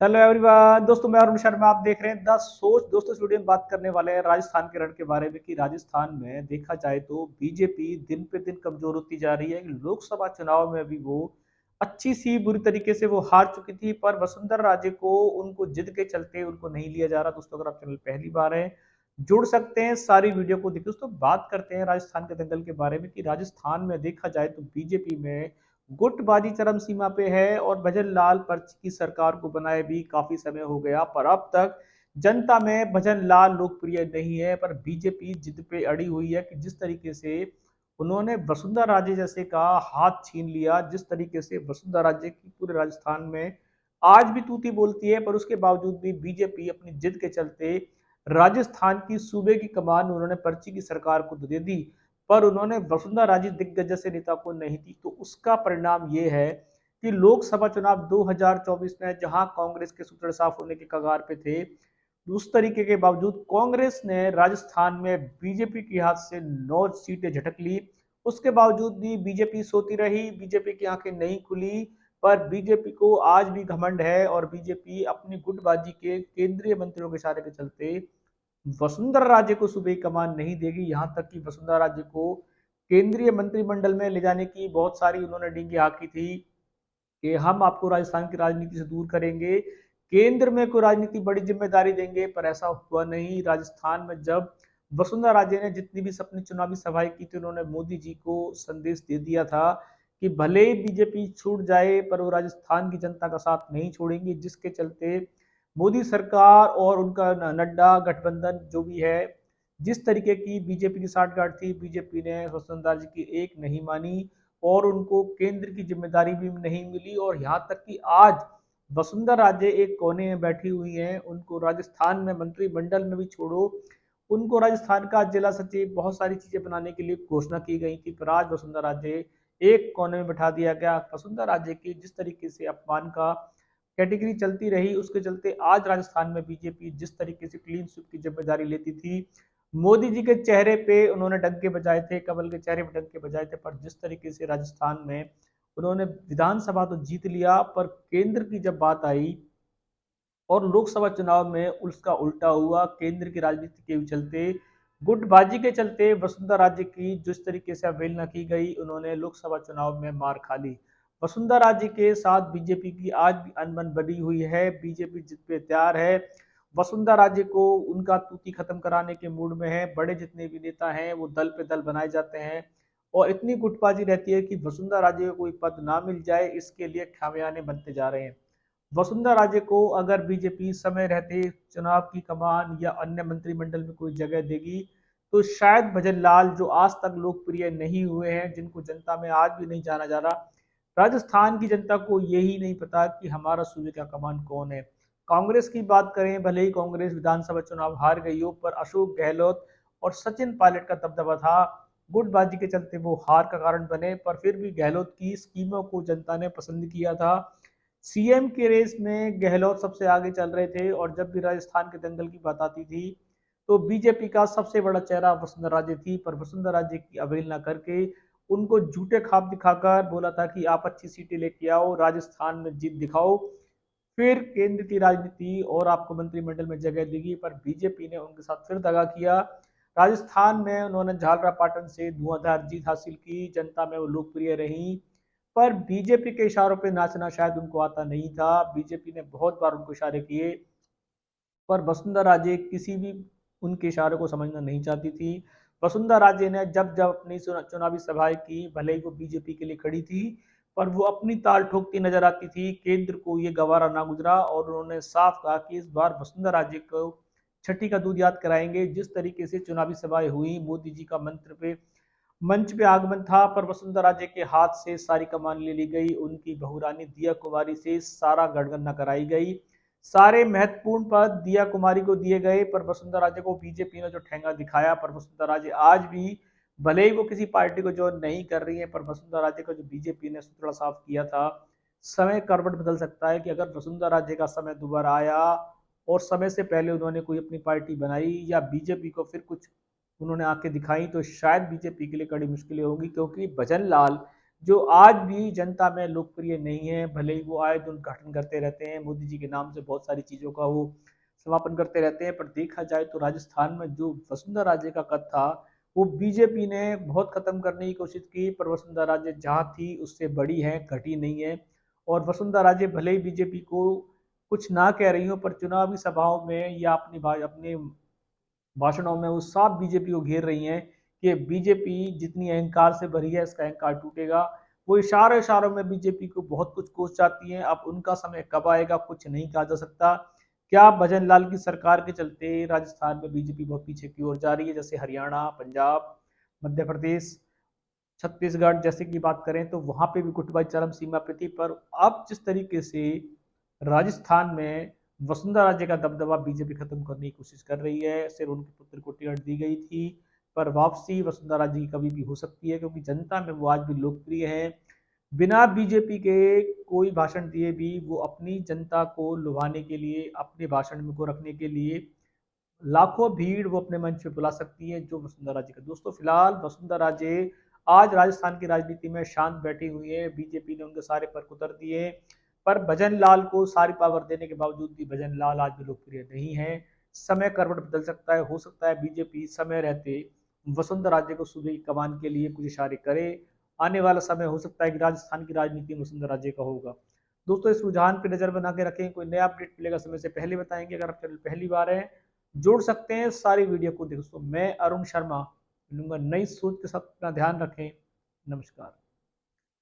Hello everyone दोस्तों, मैं अरुण शर्मा। आप देख रहे हैं द सोच। दोस्तों, इस वीडियो में बात करने वाले हैं राजस्थान के रण के बारे में कि राजस्थान में देखा जाए तो बीजेपी दिन पे दिन कमजोर होती जा रही है। लोकसभा चुनाव में भी वो अच्छी सी बुरी तरीके से वो हार चुकी थी, पर वसुंधरा राजे को उनको जिद के चलते उनको नहीं लिया जा रहा। दोस्तों, अगर आप चैनल पहली बार है, जुड़ सकते हैं, सारी वीडियो को देखिए। दोस्तों, बात करते हैं राजस्थान के दंगल के बारे में कि राजस्थान में देखा जाए तो बीजेपी में गुटबाजी चरम सीमा पे है और भजन लाल पर्च की सरकार को बनाए भी काफी समय हो गया, पर अब तक जनता में भजन लाल लोकप्रिय नहीं है। पर बीजेपी जिद पे अड़ी हुई है कि जिस तरीके से उन्होंने वसुंधरा राजे जैसे का हाथ छीन लिया, जिस तरीके से वसुंधरा राजे की पूरे राजस्थान में आज भी तूती बोलती है, पर उसके बावजूद भी बीजेपी अपनी जिद के चलते राजस्थान की सूबे की कमान उन्होंने पर्ची की सरकार को दे दी, पर उन्होंने वसुंधरा राजे दिग्गज जैसे नेता को नहीं दी। तो उसका परिणाम ये है कि लोकसभा चुनाव 2024 में जहां कांग्रेस के सूत्र साफ होने के कगार पे थे, उस तरीके के बावजूद कांग्रेस ने राजस्थान में बीजेपी के हाथ से 9 सीटें झटक ली। उसके बावजूद भी बीजेपी सोती रही, बीजेपी की आंखें नहीं खुली। पर बीजेपी को आज भी घमंड है और बीजेपी अपनी गुटबाजी के केंद्रीय मंत्रियों के इशारे के चलते वसुंधरा राजे को सूबे की कमान नहीं देगी। यहां तक कि वसुंधरा राजे को केंद्रीय मंत्रिमंडल में ले जाने की बहुत सारी उन्होंने डींगे हाँकी थी कि हम आपको राजस्थान की राजनीति से दूर करेंगे, केंद्र में कोई राजनीति बड़ी जिम्मेदारी देंगे, पर ऐसा हुआ नहीं। राजस्थान में जब वसुंधरा राजे ने जितनी भी अपनी चुनावी सभाएं की थी, उन्होंने मोदी जी को संदेश दे दिया था कि भले ही बीजेपी छूट जाए पर वो राजस्थान की जनता का साथ नहीं छोड़ेंगी, जिसके चलते मोदी सरकार और उनका नड्डा गठबंधन जो भी है, जिस तरीके की बीजेपी की साठगांठ थी, बीजेपी ने वसुंधरा जी की एक नहीं मानी और उनको केंद्र की जिम्मेदारी भी नहीं मिली। और यहाँ तक कि आज वसुंधरा राजे एक कोने में बैठी हुई हैं, उनको राजस्थान में मंत्रिमंडल में भी छोड़ो, उनको राजस्थान का जिला सचिव बहुत सारी चीजें बनाने के लिए घोषणा की गई थी, पर आज वसुंधरा राजे एक कोने में बैठा दिया गया। वसुंधरा राजे की जिस तरीके से अपमान का कैटेगरी चलती रही, उसके चलते आज राजस्थान में बीजेपी जिस तरीके से क्लीन स्वीप की जिम्मेदारी लेती थी, मोदी जी के चेहरे पे उन्होंने डंके बजाए थे, कमल के चेहरे पे डंके बजाए थे, पर जिस तरीके से राजस्थान में उन्होंने विधानसभा तो जीत लिया, पर केंद्र की जब बात आई और लोकसभा चुनाव में उसका उल्टा हुआ। केंद्र की राजनीति के चलते, गुटबाजी के चलते वसुंधरा राजे की जिस तरीके से अवहेलना की गई, उन्होंने लोकसभा चुनाव में मार खा ली। वसुंधरा राजे के साथ बीजेपी की आज भी अनबन बनी हुई है, बीजेपी जित पे तैयार है। वसुंधरा राजे को उनका तूती खत्म कराने के मूड में है। बड़े जितने भी नेता हैं वो दल पे दल बनाए जाते हैं और इतनी गुटबाजी रहती है कि वसुंधरा राजे को कोई पद ना मिल जाए, इसके लिए खामियाने बनते जा रहे हैं। वसुंधरा राजे को अगर बीजेपी समय रहते चुनाव की कमान या अन्य मंत्रिमंडल में कोई जगह देगी, तो शायद भजन लाल जो आज तक लोकप्रिय नहीं हुए हैं, जिनको जनता में आज भी नहीं जाना जा रहा, राजस्थान की जनता को यही नहीं पता कि हमारा सूबे का कमान कौन है। कांग्रेस की बात करें, भले ही कांग्रेस विधानसभा चुनाव हार गई हो, पर अशोक गहलोत और सचिन पायलट का दबदबा था। गुटबाजी के चलते वो हार का कारण बने, पर फिर भी गहलोत की स्कीमों को जनता ने पसंद किया था। सीएम के रेस में गहलोत सबसे आगे चल रहे थे और जब भी राजस्थान के दंगल की बात आती थी, तो बीजेपी का सबसे बड़ा चेहरा वसुंधरा राजे थी, पर वसुंधरा राजे की अवहेलना करके उनको झूठे ख्वाब दिखाकर बोला था कि आप अच्छी सीटें लेके आओ, राजस्थान में जीत दिखाओ, फिर केंद्र की राजनीति और आपको मंत्रिमंडल में जगह देगी। पर बीजेपी ने उनके साथ फिर दगा किया। राजस्थान में उन्होंने झालरा पाटन से धुआंधार जीत हासिल की, जनता में वो लोकप्रिय रही, पर बीजेपी के इशारों पे नाचना शायद उनको आता नहीं था। बीजेपी ने बहुत बार उनको इशारे किए, पर वसुंधरा राजे किसी भी उनके इशारे को समझना नहीं चाहती थी। वसुंधरा राजे ने जब जब अपनी चुनावी सभाएं की, भले ही वो बीजेपी के लिए खड़ी थी, पर वो अपनी ताल ठोकती नजर आती थी। केंद्र को ये गवारा ना गुजरा और उन्होंने साफ कहा कि इस बार वसुंधरा राजे को छठी का दूध याद कराएंगे। जिस तरीके से चुनावी सभाएं हुई, मोदी जी का मंच पे आगमन था, पर वसुंधरा राजे के हाथ से सारी कमान ले ली गई। उनकी बहुरानी दिया कुमारी से सारा गठगणना कराई गई, सारे महत्वपूर्ण पद दिया कुमारी को दिए गए, पर वसुंधरा राजे को बीजेपी ने जो ठेंगा दिखाया, पर वसुंधरा राजे आज भी भले ही वो किसी पार्टी को ज्वाइन नहीं कर रही है, पर वसुंधरा राजे को जो बीजेपी ने सुथरा साफ किया था, समय करवट बदल सकता है कि अगर वसुंधरा राजे का समय दोबारा आया और समय से पहले उन्होंने कोई अपनी पार्टी बनाई या बीजेपी को फिर कुछ उन्होंने आके दिखाई, तो शायद बीजेपी के लिए कड़ी मुश्किलें होंगी, क्योंकि भजन लाल जो आज भी जनता में लोकप्रिय नहीं है। भले ही वो आए दिन उद्घाटन करते रहते हैं, मोदी जी के नाम से बहुत सारी चीज़ों का वो समापन करते रहते हैं, पर देखा जाए तो राजस्थान में जो वसुंधरा राजे का कद था, वो बीजेपी ने बहुत खत्म करने की कोशिश की, पर वसुंधरा राजे जहाँ थी उससे बड़ी है, घटी नहीं है। और वसुंधरा राजे भले ही बीजेपी को कुछ ना कह रही हो, पर चुनावी सभाओं में या अपने भाषणों में वो साफ बीजेपी को घेर रही हैं कि बीजेपी जितनी अहंकार से भरी है, इसका अहंकार टूटेगा। वो इशारों इशारों में बीजेपी को बहुत कुछ कोस जाती हैं। अब उनका समय कब आएगा कुछ नहीं कहा जा सकता। क्या भजन लाल की सरकार के चलते राजस्थान में बीजेपी बहुत पीछे की ओर जा रही है? जैसे हरियाणा, पंजाब, मध्य प्रदेश, छत्तीसगढ़ जैसे की बात करें तो वहां पे भी गुटबाजी चरम सीमा पे थी, पर अब जिस तरीके से राजस्थान में वसुंधरा राजे का दबदबा बीजेपी खत्म करने की कोशिश कर रही है। सिर्फ उनके पुत्र को टिकट दी गई थी, पर वापसी वसुंधरा राजे की कभी भी हो सकती है, क्योंकि जनता में वो आज भी लोकप्रिय है। बिना बीजेपी के कोई भाषण दिए भी वो अपनी जनता को लुभाने के लिए, अपने भाषण में को रखने के लिए लाखों भीड़ वो अपने मंच पे बुला सकती है, जो वसुंधरा राजे का। दोस्तों फिलहाल वसुंधरा राजे आज राजस्थान की राजनीति में शांत बैठी हुई है, बीजेपी ने उनके सारे पर उतर दिए, पर भजन लाल को सारी पावर देने के बावजूद भी भजन लाल आज भी लोकप्रिय नहीं है। समय करवट बदल सकता है, हो सकता है बीजेपी समय रहते वसुंधरा राजे को सूबे की कमान के लिए कुछ इशारे करे। आने वाला समय हो सकता है कि राजस्थान की राजनीति में वसुंधरा राजे का होगा। दोस्तों इस रुझान पर नजर बना के रखें, कोई नया अपडेट मिलेगा समय से पहले बताएंगे। अगर आप चैनल पहली बार है जुड़ सकते हैं सारी वीडियो को। दोस्तों मैं अरुण शर्मा मिलूंगा नई सोच के साथ। अपना ध्यान रखें। नमस्कार।